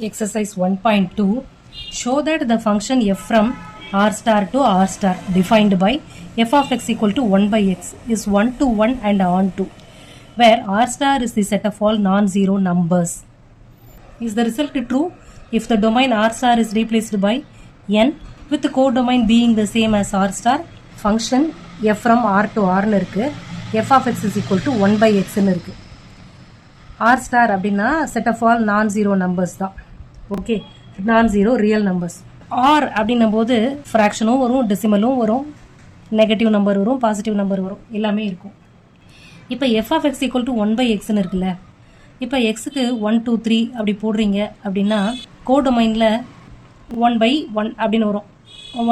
Exercise 1.2. Show that the function f from r star to r star defined by f of x equal to 1 by x is 1 to 1 and on to, where r star is the set of all non-zero numbers. Is the result true if the domain r star is replaced by n with the codomain being the same as r star? Function f from r to r னு இருக்கு, f of x is equal to 1 by x னு இருக்கு. r star அப்படின்னா set of all non-zero numbers தான். Okay, non-zero real numbers. r அப்படின்னும் போது ஃப்ராக்ஷனும் வரும், டெசிமலும் வரும், நெகட்டிவ் நம்பர் வரும், பாசிட்டிவ் நம்பர் வரும், எல்லாமே இருக்கும். இப்போ f of x equal to 1 by x னு இருக்குல்ல, இப்போ எக்ஸுக்கு 1 2 3 அப்படி போடுறீங்க அப்படின்னா கோடொமைனில் 1 by 1 அப்படின்னு வரும்,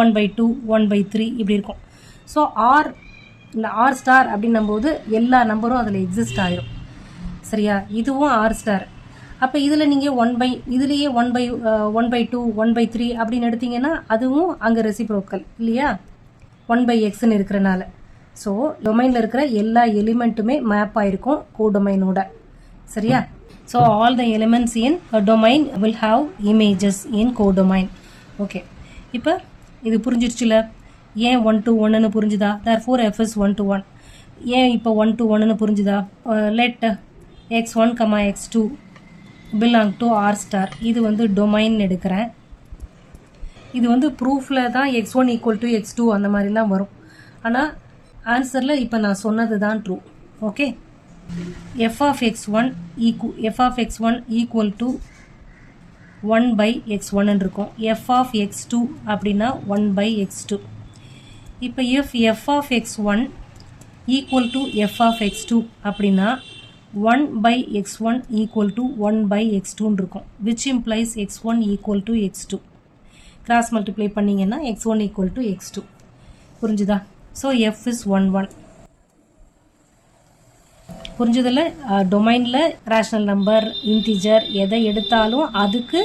1 by 2 1 by 3 இப்படி இருக்கும். ஸோ ஆர் ஸ்டார் அப்படின்னும் போது எல்லா நம்பரும் அதில் எக்ஸிஸ்ட் ஆயிரும். சரியா? இதுவும் ஆர் ஸ்டார். அப்போ இதில் நீங்கள் இதுலேயே 1/2 1/3 அப்படின்னு எடுத்தீங்கன்னா அதுவும் அங்கே ரெசிப்ரோக்கல் இல்லையா, 1 by xன்னு இருக்கிறனால. ஸோ டொமைனில் இருக்கிற எல்லா எலிமெண்ட்டுமே மேப் ஆயிருக்கும் கோடொமைனோட. சரியா? So all the elements in domain will have images in codomain. Okay, இப்போ இது புரிஞ்சிருச்சுல? ஏன் 1 to 1ன்னு புரிஞ்சுதா? therefore f is 1 to 1. ஏன் இப்போ 1 to 1ன்னு புரிஞ்சுதா? let x1, x2 belong to r star. இது வந்து டொமைன் எடுக்கிறேன். இது வந்து ப்ரூஃபில் தான் x1 equal to x2 அந்த மாதிரிலாம் வரும். ஆனால் ஆன்சரில் இப்போ நான் சொன்னது தான் true. Okay, f of x1 equal to 1 by x1 இருக்கும். f of x2 அப்படின்னா 1 by x2. இப்போ f of x1 equal to f of x2 அப்படின்னா 1 by x1 equal to 1 by x2 இருக்கும், which implies x1 equal to x2. Cross multiply பண்ணிங்கன்னா x1 equal to x2. புரிஞ்சுதா? So f is 1 1. புரிஞ்சதில்ல? டொமைனில் rational number, integer எதை எடுத்தாலும் அதுக்கு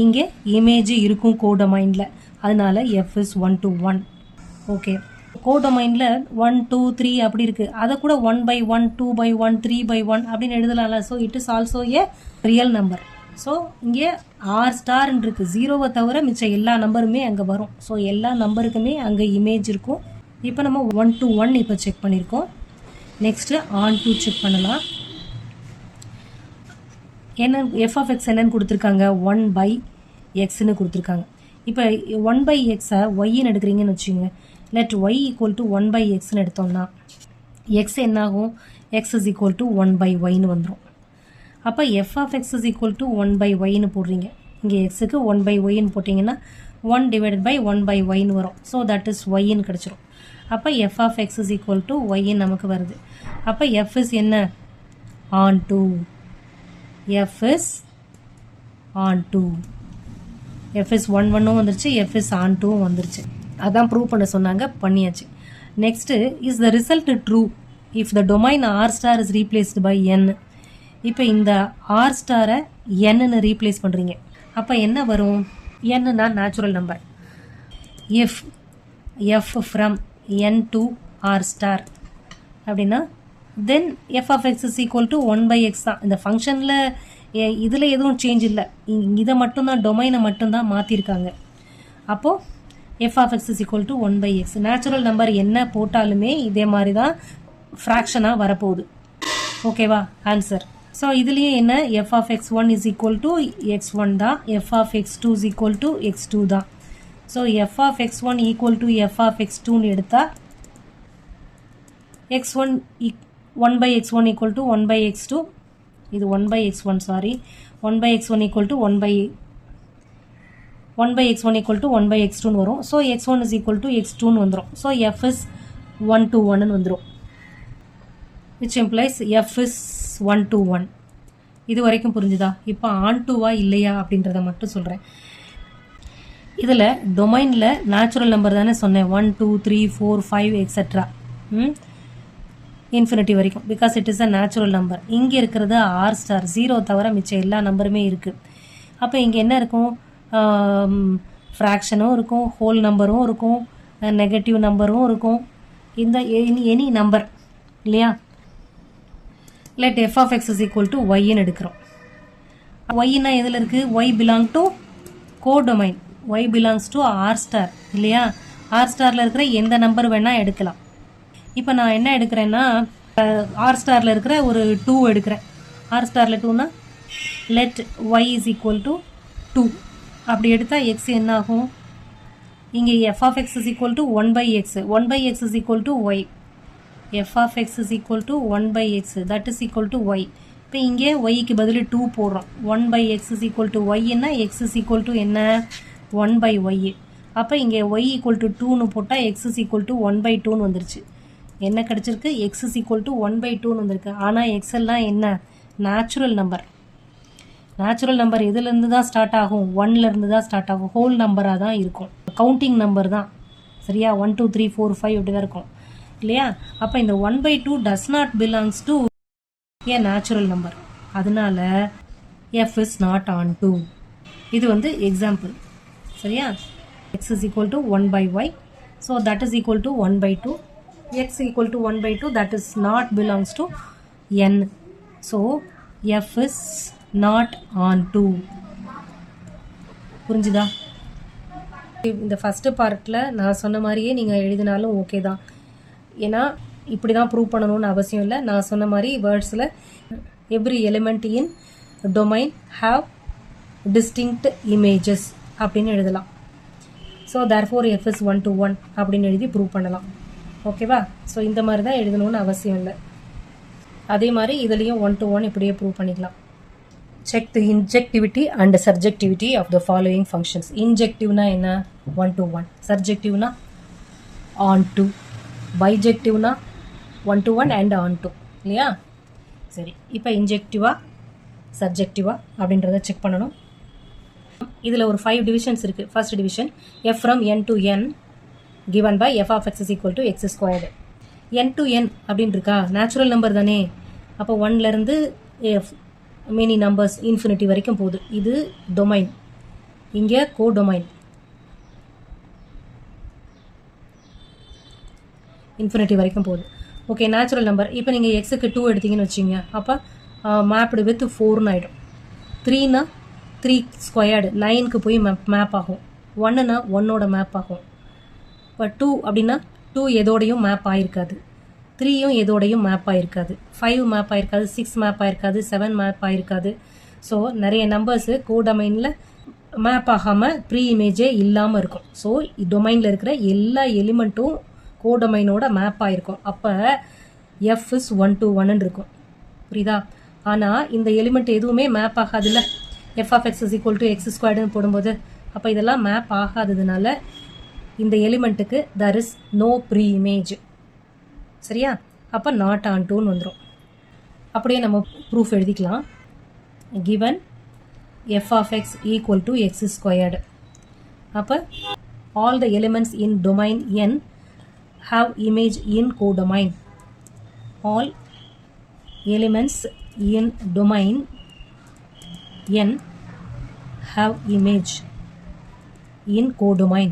இங்கே image இருக்கும் கோடொமைனில். அதனால f is 1 to 1. ஓகே, கோடொமைனில் 1 2 3 அப்படி இருக்குது, அதை கூட 1 by 1 2 by 1 3 by 1 அப்படின்னு எழுதலாம்ல. So it is also a real number. So இங்கே ஆர் ஸ்டார்ன்னு இருக்குது, ஜீரோவை தவிர மிச்சம் எல்லா நம்பருமே அங்கே வரும். ஸோ எல்லா நம்பருக்குமே அங்கே இமேஜ் இருக்கும். இப்போ நம்ம 1 to 1 இப்போ செக் பண்ணியிருக்கோம். நெக்ஸ்ட்டு ஆன் டூ செக் பண்ணலாம். என்ன எஃப் ஆஃப் எக்ஸ் என்னன்னு கொடுத்துருக்காங்க? 1 by எக்ஸ்ன்னு கொடுத்துருக்காங்க. இப்போ 1 by எக்ஸை ஒய்ன்னு எடுக்கிறீங்கன்னு வச்சுங்க. Let y equal to 1 by எக்ஸ்ன்னு எடுத்தோம்னா எக்ஸ் என்னாகும்? X is equal to 1 by ஒய்ன்னு வந்துடும். அப்போ f of x is equal to 1 by ஒய்ன்னு போடுறீங்க. இங்கே எக்ஸுக்கு 1 by ஒய்ன்னு போட்டிங்கன்னா 1 divided by 1 by ஒய்ன்னு வரும். ஸோ தட் இஸ் ஒய்ன்னு கிடச்சிரும். அப்போ f of x is equal to ஒய்ன்னு நமக்கு வருது. அப்போ எஃப் இஸ் என்ன? Onto. F is onto. F is 1 1ம் வந்துருச்சு, எஃப் இஸ் ஆன் டூவும் வந்துருச்சு. அதான் ப்ரூவ் பண்ண சொன்னாங்க, பண்ணியாச்சு. Next, is the result true if the domain R star is replaced by N. இப்போ இந்த ஆர் ஸ்டாரை என்னன்னு ரீப்ளேஸ் பண்ணுறீங்க. அப்போ என்ன வரும்? என்னன்னா natural number. F from n to r star அப்படின்னா தென் f of x is equal to 1 by x தான். இந்த ஃபங்க்ஷனில் இதில் எதுவும் சேஞ்ச் இல்லை, இதை மட்டும்தான் டொமைனை மட்டும்தான் மாற்றிருக்காங்க. அப்போது f of x is equal to 1 by x. Natural number என்ன போட்டாலுமே இதே மாதிரி தான் ஃப்ராக்ஷனாக வரப்போகுது. ஓகேவா? ஆன்சர். ஸோ இதுலேயும் என்ன? f of x1 is equal to x1 தான், f of x2 is equal to x2 தான். So f of x1 equal to f of x2ன்னு எடுத்தால் x1 1 by x1 equal to 1 by x2, இது 1 by x1 sorry, 1 by x1 equal to 1 by x1 equal to 1 by x2ன்னு வரும். So x1 is equal to x2ன்னு வந்துடும். So f is 1 to 1ன்னு வந்துடும், which implies f is 1 to 1. இது வரைக்கும் புரிஞ்சுதா? இப்போ on டூவா இல்லையா அப்படின்றத மட்டும் சொல்கிறேன். இதில் டொமைனில் நேச்சுரல் நம்பர் தானே சொன்னேன், 1 2 3 4 5 எக்ஸெட்ரா இன்ஃபினிட்டி வரைக்கும், because it is a natural number. இங்கே இருக்கிறது ஆர் ஸ்டார், ஜீரோ தவிர மிச்சம் எல்லா நம்பருமே இருக்குது. அப்போ இங்கே என்ன இருக்கும்? ஃப்ராக்ஷனும் இருக்கும், ஹோல் நம்பரும் இருக்கும், நெகட்டிவ் நம்பரும் இருக்கும், இந்த எனி நம்பர் இல்லையா? Let f of x is equal to ஒய்ன்னு எடுக்கிறோம். ஒய்னா எதில் இருக்குது? Y belong to codomain. Y belongs to R star இல்லையா? ஆர் ஸ்டாரில் இருக்கிற எந்த நம்பர் வேணால் எடுக்கலாம். இப்போ நான் என்ன எடுக்கிறேன்னா ஆர் ஸ்டாரில் இருக்கிற ஒரு 2 எடுக்கிறேன். ஆர் ஸ்டாரில் 2னா let y is equal to 2 அப்படி எடுத்தால் எக்ஸ் என்ன ஆகும்? இங்கே f of x is equal to 1/x. 1/x is equal to y. F of x is equal to 1/x that is equal to y. இப்போ இங்கே ஒய்க்கு பதில் 2 போடுறோம். 1/x இஸ் ஈக்குவல் டு ஒய்னா எக்ஸ் இஸ் ஈக்குவல் டு என்ன? 1/y. அப்போ இங்கே y equal to 2ன்னு போட்டால் எக்ஸ் இஸ் ஈக்குவல் டு 1/2ன்னு வந்துருச்சு. என்ன கிடச்சிருக்கு? எக்ஸ் இஸ் ஈக்குவல் டு 1/2ன்னு வந்திருக்கு. ஆனால் எக்ஸ் எல்லாம் என்ன? Natural number. நேச்சுரல் நம்பர் எதுலேருந்து தான் ஸ்டார்ட் ஆகும்? 1லேருந்து தான் ஸ்டார்ட் ஆகும். ஹோல் நம்பராக தான் இருக்கும். கவுண்டிங் நம்பர் தான். சரியா? 1 2 3 4 5 இப்படி தான் இருக்கும் இல்லையா? அப்போ இந்த 1/2 does not belongs to a natural number. அதனால f is not onto. இது வந்து எக்ஸாம்பிள். சரியா? X is equal to 1/y. So that is equal to 1/2. X equal to 1/2 that is not belongs to n. So f is not onto. புரிஞ்சுதா? இந்த first பார்ட்டில் நான் சொன்ன மாதிரியே நீங்கள் எழுதினாலும் ஓகே தான். ஏன்னா இப்படி தான் ப்ரூவ் பண்ணணும்னு அவசியம் இல்லை. நான் சொன்ன மாதிரி வேர்ட்ஸில் every element in domain have distinct images அப்படின்னு எழுதலாம். So therefore f is 1 to 1 அப்படின்னு எழுதி ப்ரூவ் பண்ணலாம். ஓகேவா? ஸோ இந்த மாதிரி தான் எழுதணும்னு அவசியம் இல்லை. அதே மாதிரி இதுலேயும் 1 to 1 இப்படியே ப்ரூவ் பண்ணிக்கலாம். Check the injectivity and surjectivity of the following functions. Injectivena என்ன? 1 to 1. Surjectivena on to. Bijectivena 1 to 1 and on to. இல்லையா? சரி, இப்போ இன்ஜெக்டிவா சப்ஜெக்டிவா அப்படின்றத செக் பண்ணணும். இதில் ஒரு 5 டிவிஷன்ஸ் இருக்குது. First division f from n to n given by f of x is equal to x squared. n to n அப்படின்னு இருக்கா? நேச்சுரல் நம்பர் தானே. அப்போ 1லேருந்து மெனி நம்பர்ஸ் இன்ஃபினிட்டி வரைக்கும் போகுது. இது டொமைன். இங்கே கோடொமைன். இன்ஃபினிட்டி வரைக்கும் போகுது. Okay, natural number. இப்போ நீங்கள் எக்ஸுக்கு 2 எடுத்தீங்கன்னு வச்சிங்க. அப்போ மேப்டு வித் 4ன்னு ஆகிடும். 3னா 3 ஸ்கொயர்டு 9க்கு போய் மேப் ஆகும். 1னா 1ஓட மேப் ஆகும். இப்போ 2 அப்படின்னா 2 எதோடையும் மேப் ஆகிருக்காது. 3யும் எதோடையும் மேப் ஆகிருக்காது. 5 மேப் ஆகிருக்காது. 6 மேப் ஆகிருக்காது. 7 மேப் ஆகிருக்காது. ஸோ நிறைய நம்பர்ஸு கோடொமைனில் மேப் ஆகாமல் ப்ரீ இமேஜே இல்லாமல் இருக்கும். ஸோ டொமைனில் இருக்கிற எல்லா எலிமெண்ட்டும் கோடொமைனோட மேப் ஆகிருக்கும். அப்போ எஃப் இஸ் 1 to 1 இருக்கும். புரியுதா? ஆனால் இந்த எலிமெண்ட் எதுவுமே மேப் ஆகாதுல்ல. F of x is equal to x ஸ்கொயர்டுன்னு போடும்போது அப்போ இதெல்லாம் மேப் ஆகாததுனால இந்த எலிமெண்ட்டுக்கு there is no pre image. சரியா? அப்போ நாட் ஆன் டூன்னு வந்துடும். அப்படியே நம்ம ப்ரூஃப் எழுதிக்கலாம். Given f of x equal to x squared. அப்போ all the elements in domain N have image in codomain. All elements in domain n have image in codomain.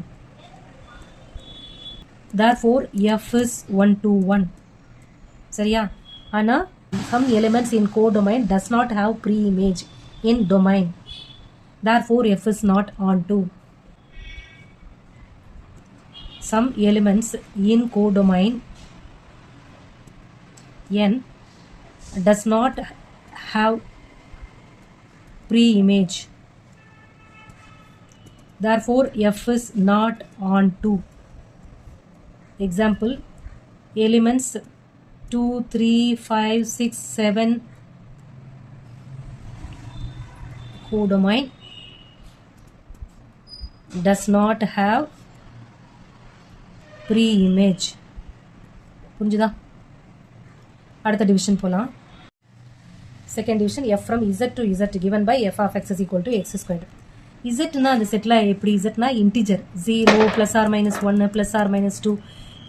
Therefore f is 1 to 1. சரியா? ஆனால் some elements in codomain does not have pre-image in domain. Therefore f is not on to. Some elements in codomain n does not have pre-image. Therefore f is not on to. Example, elements 2 3 5 6 7 codomain does not have pre image. புரிஞ்சுதா? அடுத்த division போகலாம். Second division f from Z to Z given by f of x is equal to x squared. இசட்னா அந்த செட்டில் எப்படி? இசட்னா integer 0 +or-1 +or-2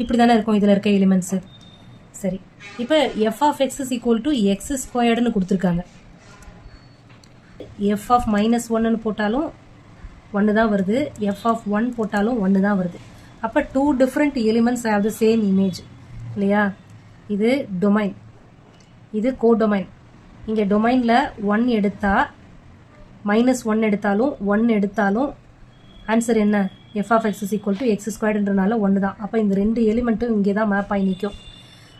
இப்படி தானே இருக்கும் இதில் இருக்க எலிமெண்ட்ஸு. சரி, இப்போ f of x is equal to x ஸ்கொயர்டுன்னு கொடுத்துருக்காங்க. எஃப் ஆஃப் -1ன்னு போட்டாலும் 1 தான் வருது. எஃப் ஆஃப் 1 போட்டாலும் 1 தான் வருது. அப்போ 2 different elements have the same image இல்லையா? இது டொமைன், இது கோடொமைன். இங்கே டொமைனில் 1 எடுத்தால் -1 எடுத்தாலும் 1 எடுத்தாலும் ஆன்சர் என்ன? f of x is equal to x ஸ்கொயர்டுன்றனால 1 தான். அப்போ இந்த ரெண்டு எலிமெண்ட்டும் இங்கே தான் மேப் ஆகி நிற்கும்.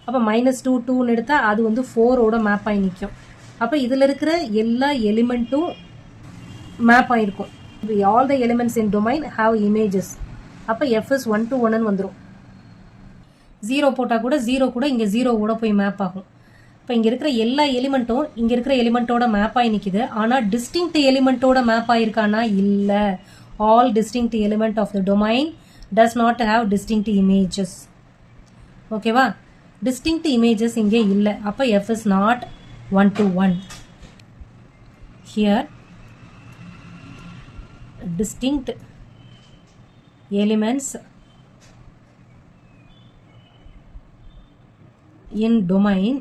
அப்போ -2 2ன்னு எடுத்தால் அது வந்து 4ஓட மேப் ஆகி நிற்கும். அப்போ இதில் இருக்கிற எல்லா எலிமெண்ட்டும் மேப் ஆகிருக்கும். All the elements in domain have images. அப்போ f is 1 to 1ன்னு வந்துடும். 0 போட்டால் கூட 0 கூட இங்கே 0ஓட போய் மேப் ஆகும். இப்போ இங்கே இருக்கிற எல்லா எலிமெண்ட்டும் இங்கே இருக்கிற எலிமெண்ட்டோட மேப் ஆகி நிற்கிது. ஆனால் டிஸ்டிங்க்ட் எலிமெண்ட்டோட மேப் ஆகிருக்கானா? இல்லை. All distinct element of the domain does not have distinct images. ஓகேவா? distinct images இங்கே இல்லை. அப்போ f is not 1 to 1. Here distinct elements in domain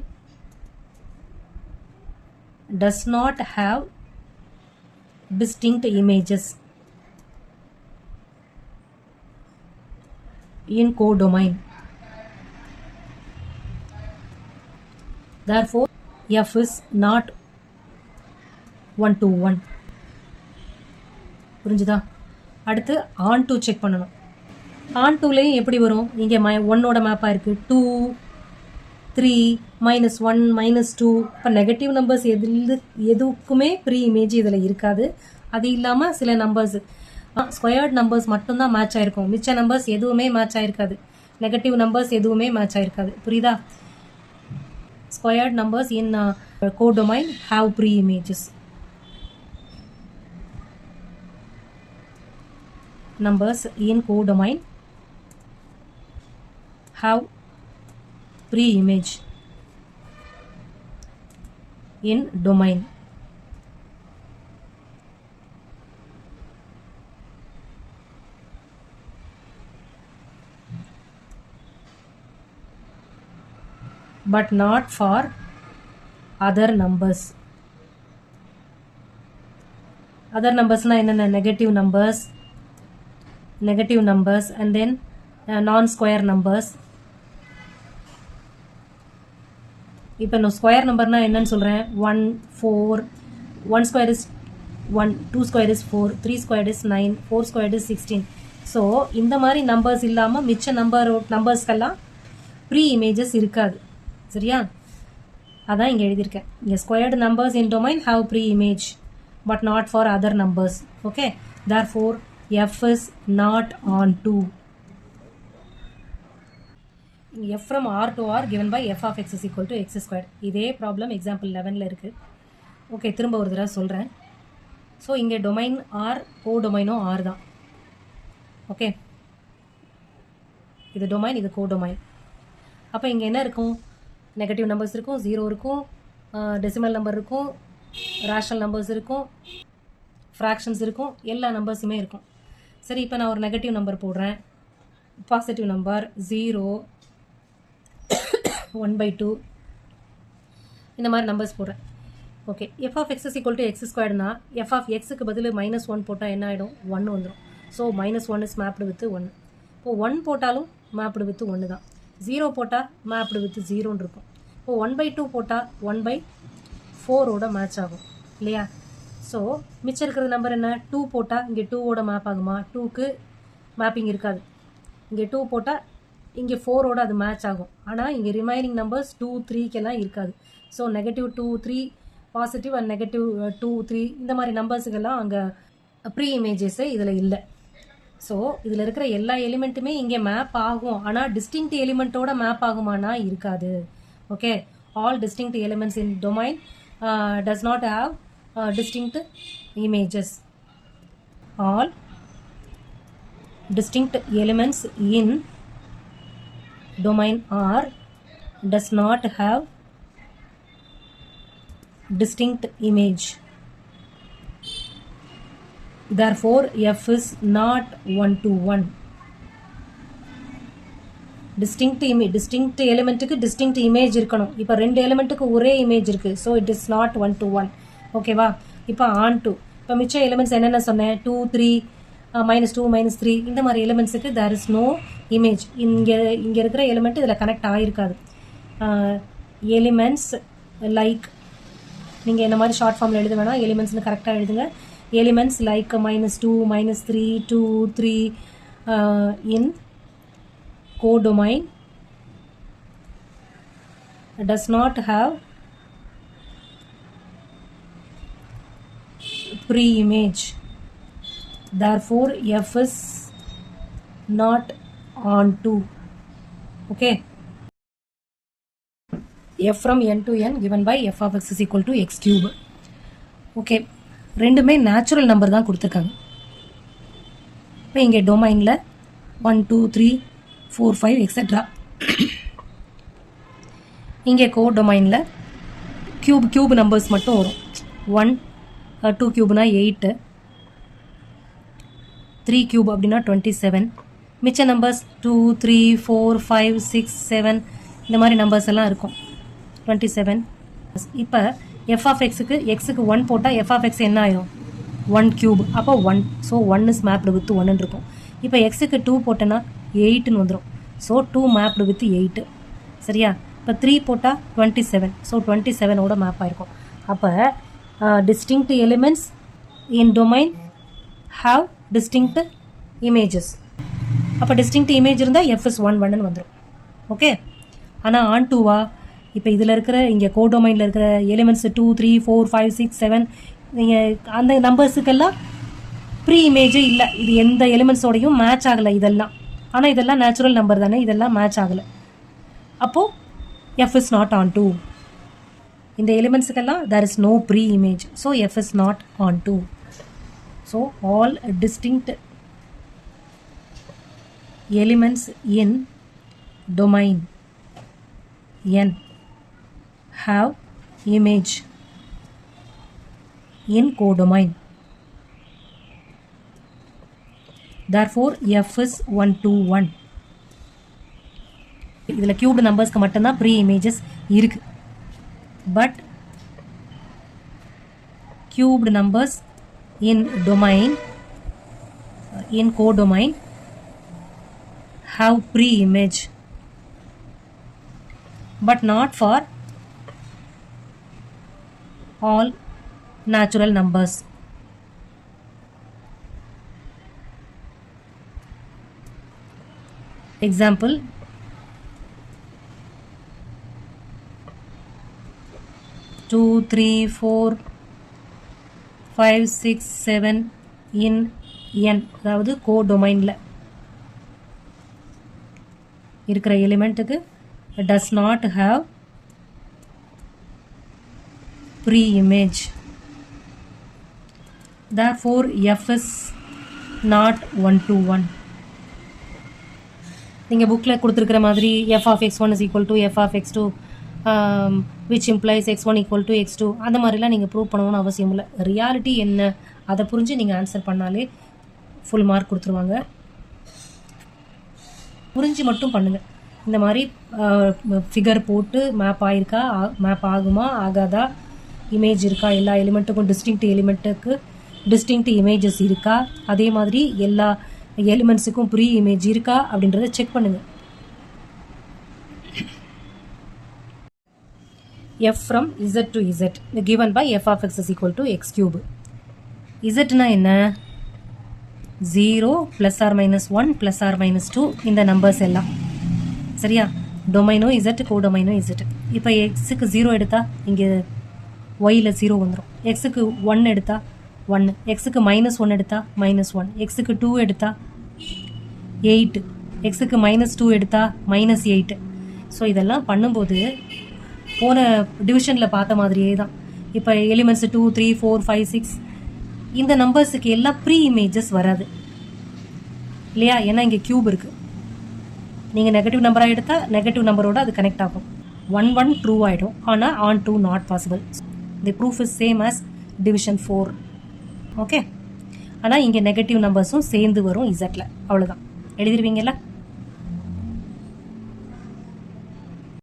does not have distinct images in codomain. Therefore f is not 1 to 1. புரிஞ்சுதா? அடுத்து on to check பண்ணணும். on toலையும் எப்படி வரும்? இங்கே 1ஓட மேப்பாக இருக்குது. 2 3 -1 -2. இப்போ நெகட்டிவ் நம்பர்ஸ் எதுக்குமே ப்ரீ இமேஜ் இதில் இருக்காது. அது இல்லாமல் சில நம்பர்ஸ் ஸ்கொயர்ட் நம்பர்ஸ் மட்டும்தான் மேட்ச் ஆயிருக்கும். மிச்ச நம்பர்ஸ் எதுவுமே மேட்ச் ஆயிருக்காது. நெகட்டிவ் நம்பர்ஸ் எதுவுமே மேட்ச் ஆயிருக்காது. புரியுதா? Squared numbers in codomain have preimages. Numbers in codomain have preimage in domain. But not for other numbers. Other numbers na enna? Negative numbers and then non-square numbers. இப்போ நான் square நம்பர்னா என்னன்னு சொல்கிறேன்? 1 4 1 square is 1 2 square is 4 3 square is 9 4 square is 16. So இந்த மாதிரி numbers இல்லாமல் மிச்ச நம்பர்ஸ்க்கெல்லாம் pre images இருக்காது. சரியா? அதான் இங்கே எழுதியிருக்கேன். இங்கே squared numbers in domain have preimage but not for other numbers. Okay, therefore f is not on 2. f from r to r given by f of x is equal to x squared. இதே problem example 11ல் இருக்குது. Okay, திரும்ப ஒரு தடவை சொல்கிறேன். So இங்கே domain R, கோ டொமைனும் R தான். Okay, இது domain, இது கோ டொமைன். அப்போ இங்கே என்ன இருக்கும்? நெகட்டிவ் நம்பர்ஸ் இருக்கும், 0 இருக்கும், டெசிமல் நம்பர் இருக்கும், ரேஷனல் நம்பர்ஸ் இருக்கும், ஃப்ராக்ஷன்ஸ் இருக்கும், எல்லா நம்பர்ஸுமே இருக்கும். சரி, இப்போ நான் ஒரு நெகட்டிவ் நம்பர் போடுறேன். பாசிட்டிவ் நம்பர் 0 1/2 இந்த மாதிரி நம்பர்ஸ் போடுறேன். Okay, f of x is equal to x ஸ்கொயர்டுனா f of xக்கு பதில் -1 போட்டால் என்ன ஆகிடும்? 1 வந்துடும். So -1 is mapped with 1. இப்போ 1 போட்டாலும் மேப்டு வித் 1 தான். 0 போட்டால் மேப்டு வித் 0ன்னு இருக்கும். இப்போ 1/2 போட்டால் 1/4ஓட மேட்ச் ஆகும் இல்லையா? ஸோ மிச்சம் இருக்கிற நம்பர் என்ன? 2 போட்டால் இங்கே 2ஓட மேப் ஆகுமா? 2க்கு மேப்பிங் இருக்காது. இங்கே 2 போட்டால் இங்கே 4ஓட அது மேட்ச் ஆகும். ஆனால் இங்கே ரிமைனிங் நம்பர்ஸ் 2 3க்கெல்லாம் இருக்காது. ஸோ -2 3 பாசிட்டிவ் அண்ட் -2 3 இந்த மாதிரி நம்பர்ஸுக்கெல்லாம் அங்கே ப்ரீ இமேஜஸே இதில் இல்லை. ஸோ இதில் இருக்கிற எல்லா எலிமெண்ட்டுமே இங்கே மேப் ஆகும். ஆனால் டிஸ்டிங்க்ட் எலிமெண்ட்டோட மேப் ஆகுமானா இருக்காது. Okay, all distinct elements in domain does not have distinct images. All distinct elements in domain R does not have distinct image. Therefore f is not 1 to 1. distinct எலிமெண்ட்டுக்கு distinct image இருக்கணும். இப்போ 2 எலிமெண்ட்டுக்கு ஒரே image இருக்குது. So it is not 1 to 1. ஓகேவா? இப்போ on 2. இப்போ மிச்ச elements என்னென்ன சொன்னேன்? 2 3 -2 -3 இந்த மாதிரி எலிமெண்ட்ஸுக்கு தேர் இஸ் நோ இமேஜ். இங்கே இருக்கிற எலிமெண்ட் இதில் கனெக்ட் ஆகிருக்காது. எலிமெண்ட்ஸ் லைக் நீங்கள் என்ன மாதிரி ஷார்ட் ஃபார்மில் எழுத வேணாம், எலிமெண்ட்ஸ்னு கரெக்டாக எழுதுங்க. Elements like -2, -3, 2, 3 in codomain does not have pre-image. Therefore, F is not onto. Okay. F from n to n given by f of x is equal to x cube. Okay. ரெண்டுமே natural number தான் கொடுத்துருக்காங்க. இப்போ இங்கே டொமைனில் 1, 2, 3, 4, 5 etcetera. இங்கே கோ டொமைனில் cube numbers மட்டும் வரும். 1, 2 கியூப்னா 8, 3 கியூப் அப்படின்னா 27. மிச்ச நம்பர்ஸ் 2, 3, 4, 5, 6, 7 இந்த மாதிரி நம்பர்ஸ் எல்லாம் இருக்கும். 27. இப்போ f of xக்கு 1 போட்டால் f of x என்ன ஆயிரும்? 1 கியூப். அப்போ 1. ஸோ 1 இஸ் மேப்டு வித் 1 இருக்கும். இப்போ எக்ஸுக்கு 2 போட்டேன்னா 8ன்னு வந்துடும். So 2 mapped with 8. சரியா? இப்போ 3 போட்டால் 27. ஸோ 27ஓட மேப் ஆயிருக்கும். அப்போ distinct elements in domain have distinct images. அப்போ டிஸ்டிங்க்ட் இமேஜ் இருந்தால் f இஸ் 1 1ன்னு வந்துடும். ஓகே. ஆனால் ஆன் டூவா இப்போ இதில் இருக்கிற இங்கே கோடொமைனில் இருக்கிற எலிமெண்ட்ஸ் 2, 3, 4, 5, 6, 7 நீங்கள் அந்த நம்பர்ஸுக்கெல்லாம் ப்ரீ இமேஜே இல்லை. இது எந்த எலிமெண்ட்ஸோடையும் மேட்ச் ஆகலை இதெல்லாம். ஆனால் இதெல்லாம் நேச்சுரல் நம்பர் தானே, இதெல்லாம் மேட்ச் ஆகலை. அப்போது f is not onto. இந்த எலிமெண்ட்ஸுக்கெல்லாம் there is no pre image. So f is not onto. So all distinct elements in domain n have image in codomain. Therefore f is 1 to 1. இதில் cubed நம்பர்ஸ்க்கு மட்டும்தான் pre images இருக்கு. But cubed numbers in domain in codomain have pre-image, but not for all natural numbers. Example, 2, 3, 4, 5, 6, 7 in n, அதாவது கோடொமைனில் இருக்கிற எலிமெண்ட்டுக்கு does not have pre-image. Therefore f is not 1 to 1. நீங்கள் புக்கில் கொடுத்துருக்கிற மாதிரி f of x1 is equal to f of x2 which implies x1 equal to x2 அந்த மாதிரிலாம் நீங்கள் prove பண்ணணும்னு அவசியம் இல்லை. ரியாலிட்டி என்ன அதை புரிஞ்சு நீங்கள் ஆன்சர் பண்ணாலே ஃபுல் மார்க் கொடுத்துருவாங்க. புரிஞ்சு மட்டும் பண்ணுங்கள். இந்த மாதிரி ஃபிகர் போட்டு மேப் ஆகிருக்கா, மேப் ஆகுமா ஆகாதா, இமேஜ் இருக்கா, எல்லா எலிமெண்ட்டுக்கும் டிஸ்டிங்க்ட் எலிமெண்ட்டுக்கு டிஸ்டிங்க்ட் இமேஜஸ் இருக்கா, அதே மாதிரி எல்லா எலிமெண்ட்ஸுக்கும் ப்ரீ இமேஜ் இருக்கா அப்படின்றத செக் பண்ணுங்கள். f from z to z given by f of x is equal to x cube. zனா என்ன? 0 plus or minus 1 plus or minus 2 இந்த நம்பர்ஸ் எல்லாம். சரியா? டொமைனோ இசட், கோடொமைனோ இசட். இப்போ எக்ஸுக்கு 0 எடுத்தால் இங்கே ஒயில் 0 வந்துடும். எக்ஸுக்கு 1 எடுத்தால் 1, எக்ஸுக்கு -1 எடுத்தால் -1, எக்ஸுக்கு 2 எடுத்தால் 8, எக்ஸுக்கு -2 எடுத்தால் -8. ஸோ இதெல்லாம் பண்ணும்போது போன டிவிஷனில் பார்த்த மாதிரியே தான். இப்போ எலிமெண்ட்ஸ் 2, 3, 4, 5, 6 இந்த நம்பர்ஸுக்கு எல்லாம் ப்ரீ இமேஜஸ் வராது இல்லையா? ஏன்னா இங்கே கியூப் இருக்குது. நீங்கள் நெகட்டிவ் நம்பராக எடுத்தால் நெகட்டிவ் நம்பரோட அது கனெக்ட் ஆகும். 1 1 ட்ரூ ஆகிடும். ஆனால் on 2 not possible. The proof is same as division 4. Okay. ஆனால் இங்கே நெகட்டிவ் நம்பர்ஸும் சேர்ந்து வரும் இசட்டில். அவ்வளோதான். எழுதிருவீங்களா?